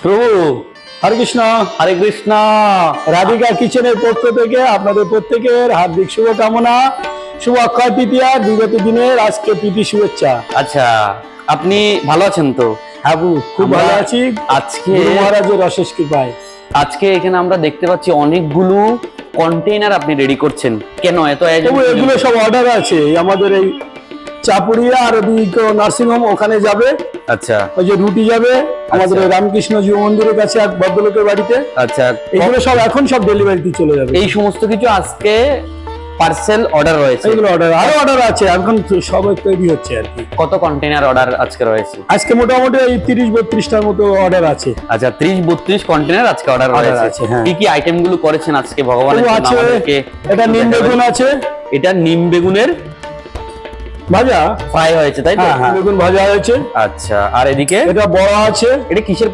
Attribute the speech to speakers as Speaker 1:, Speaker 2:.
Speaker 1: প্রভু হরে কৃষ্ণ।
Speaker 2: হরে কৃষ্ণ।
Speaker 1: রাধিকা কিচেনের পক্ষ থেকে আপনাদের প্রত্যেকের হার্দিক শুভকামনা। শুভ অক্ষয় তৃতীয়া, বিগত দিনের আজকে প্রীতি শুভেচ্ছা।
Speaker 2: আচ্ছা, আপনি ভালো আছেন তো?
Speaker 1: হাবু খুব
Speaker 2: আমরা
Speaker 1: ভালো আছি
Speaker 2: আজকে
Speaker 1: গুরু মহারাজের অশেষ কৃপায়।
Speaker 2: আজকে এখানে আমরা দেখতে পাচ্ছি অনেকগুলো কন্টেইনার আপনি রেডি করছেন। কেন এত আয়োজন?
Speaker 1: তবু এগুলো সব অর্ডার আছে আমাদের এই চাপুরিয়া আর নার্সিং হোম, ওখানে যাবে।
Speaker 2: আচ্ছা
Speaker 1: ওই যে রুটি যাবে আমাদের
Speaker 2: আচ্ছা।
Speaker 1: ওই রামকৃষ্ণ জীব মন্দিরের কাছে এক ভদ্রলোকের বাড়িতে।
Speaker 2: আচ্ছা,
Speaker 1: এগুলো সব এখন সব ডেলিভারিতে চলে যাবে।
Speaker 2: এই সমস্ত কিছু আজকে পার্সেল অর্ডার রয়েছে।
Speaker 1: এগুলো অর্ডার, আরো অর্ডার আছে, এখন সব তৈরি হচ্ছে আর কি।
Speaker 2: কত কন্টেইনার অর্ডার আজকে রয়েছে?
Speaker 1: আজকে মোটামুটি এই 30-32টার মতো অর্ডার আছে।
Speaker 2: আচ্ছা, 30-32 কন্টেইনার আজকে অর্ডার
Speaker 1: Order
Speaker 2: রয়েছে।
Speaker 1: আছে, হ্যাঁ।
Speaker 2: কি কি আইটেম গুলো করেছেন আজকে ভগবানের
Speaker 1: এগুলো
Speaker 2: জন্য
Speaker 1: আছে,
Speaker 2: আমাদেরকে?
Speaker 1: এটা নিম বেগুন আছে
Speaker 2: এটা নিম বেগুনের
Speaker 1: ভাজা,
Speaker 2: ফ্রাই হয়েছে, তাই তো?
Speaker 1: হ্যাঁ হ্যাঁ, বেগুন ভাজা হয়েছে।
Speaker 2: আচ্ছা, আর এদিকে
Speaker 1: এটা বড়া আছে।
Speaker 2: এটা কিসের